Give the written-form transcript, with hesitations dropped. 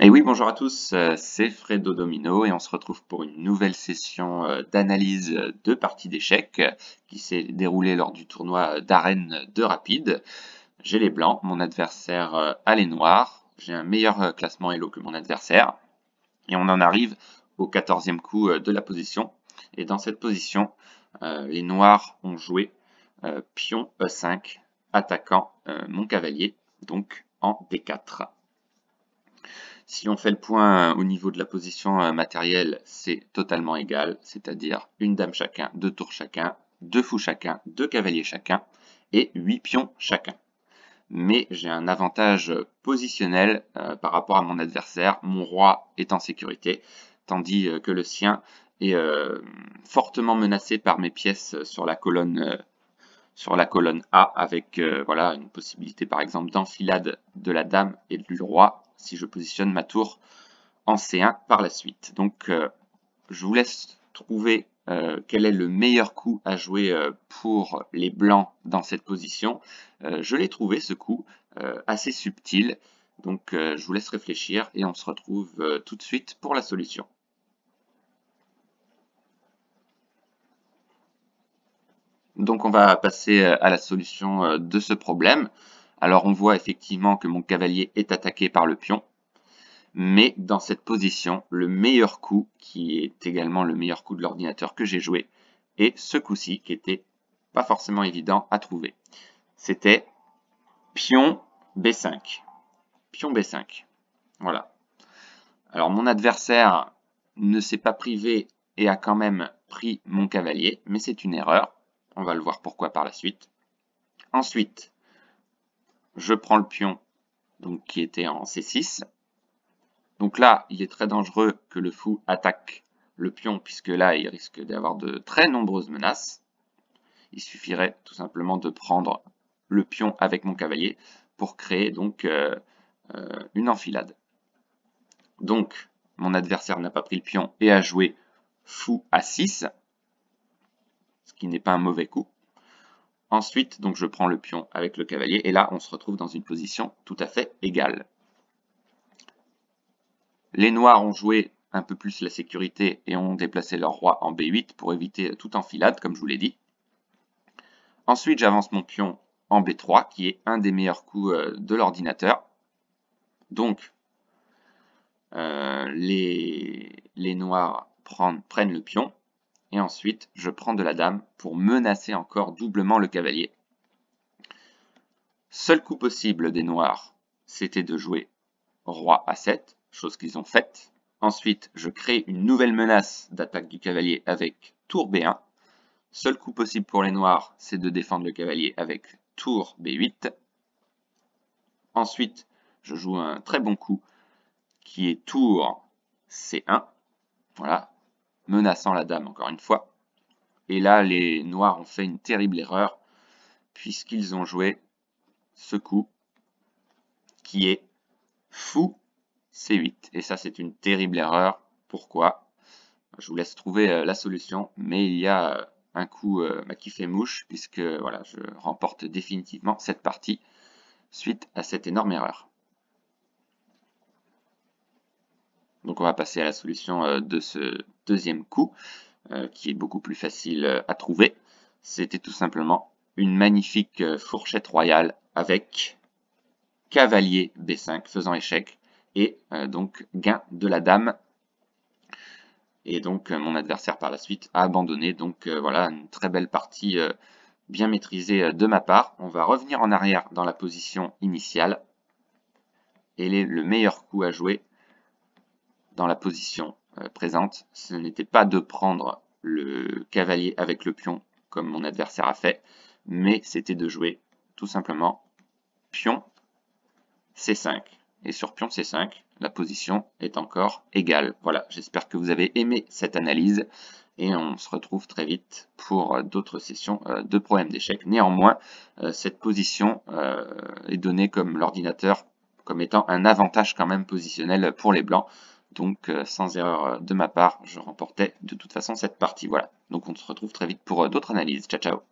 Et oui, bonjour à tous, c'est Fredo Domino et on se retrouve pour une nouvelle session d'analyse de parties d'échecs qui s'est déroulée lors du tournoi d'arène de Rapide. J'ai les blancs, mon adversaire a les noirs, j'ai un meilleur classement Elo que mon adversaire et on en arrive au 14e coup de la position. Et dans cette position, les noirs ont joué pion E5, attaquant mon cavalier, donc en D4. Si on fait le point au niveau de la position matérielle, c'est totalement égal, c'est-à-dire une dame chacun, deux tours chacun, deux fous chacun, deux cavaliers chacun et 8 pions chacun. Mais j'ai un avantage positionnel par rapport à mon adversaire, mon roi est en sécurité, tandis que le sien est fortement menacé par mes pièces sur la colonne A avec voilà, une possibilité par exemple d'enfilade de la dame et du roi si je positionne ma tour en C1 par la suite. Donc je vous laisse trouver quel est le meilleur coup à jouer pour les blancs dans cette position. Je l'ai trouvé ce coup assez subtil, donc je vous laisse réfléchir et on se retrouve tout de suite pour la solution. Donc on va passer à la solution de ce problème. Alors on voit effectivement que mon cavalier est attaqué par le pion, mais dans cette position, le meilleur coup, qui est également le meilleur coup de l'ordinateur que j'ai joué, est ce coup-ci, qui était pas forcément évident à trouver. C'était pion B5. Pion B5. Voilà. Alors mon adversaire ne s'est pas privé et a quand même pris mon cavalier, mais c'est une erreur. On va le voir pourquoi par la suite. Ensuite, je prends le pion donc, qui était en C6. Donc là, il est très dangereux que le fou attaque le pion, puisque là, il risque d'avoir de très nombreuses menaces. Il suffirait tout simplement de prendre le pion avec mon cavalier pour créer donc une enfilade. Donc, mon adversaire n'a pas pris le pion et a joué fou à 6, ce qui n'est pas un mauvais coup. Ensuite, donc je prends le pion avec le cavalier, et là, on se retrouve dans une position tout à fait égale. Les noirs ont joué un peu plus la sécurité et ont déplacé leur roi en B8 pour éviter toute enfilade, comme je vous l'ai dit. Ensuite, j'avance mon pion en B3, qui est un des meilleurs coups de l'ordinateur. Donc, les noirs prennent le pion, et ensuite, je prends de la dame pour menacer encore doublement le cavalier. Seul coup possible des noirs, c'était de jouer roi A7, chose qu'ils ont faite. Ensuite, je crée une nouvelle menace d'attaque du cavalier avec tour B1. Seul coup possible pour les noirs, c'est de défendre le cavalier avec tour B8. Ensuite, je joue un très bon coup qui est tour C1. Voilà, menaçant la dame encore une fois. Et là, les noirs ont fait une terrible erreur puisqu'ils ont joué ce coup qui est fou C8. Et ça, c'est une terrible erreur. Pourquoi? Je vous laisse trouver la solution, mais il y a un coup qui fait mouche, puisque voilà, je remporte définitivement cette partie suite à cette énorme erreur. Donc on va passer à la solution de ce deuxième coup, qui est beaucoup plus facile à trouver. C'était tout simplement une magnifique fourchette royale avec cavalier B5 faisant échec, et donc gain de la dame. Et donc mon adversaire par la suite a abandonné. Donc voilà, une très belle partie bien maîtrisée de ma part. On va revenir en arrière dans la position initiale. Et le meilleur coup à jouer dans la position présente, ce n'était pas de prendre le cavalier avec le pion comme mon adversaire a fait, mais c'était de jouer tout simplement pion C5. Et sur pion C5, la position est encore égale. Voilà, j'espère que vous avez aimé cette analyse et on se retrouve très vite pour d'autres sessions de problèmes d'échecs. Néanmoins, cette position est donnée comme l'ordinateur comme étant un avantage quand même positionnel pour les blancs. Donc sans erreur de ma part, je remportais de toute façon cette partie. Voilà, donc on se retrouve très vite pour d'autres analyses. Ciao, ciao.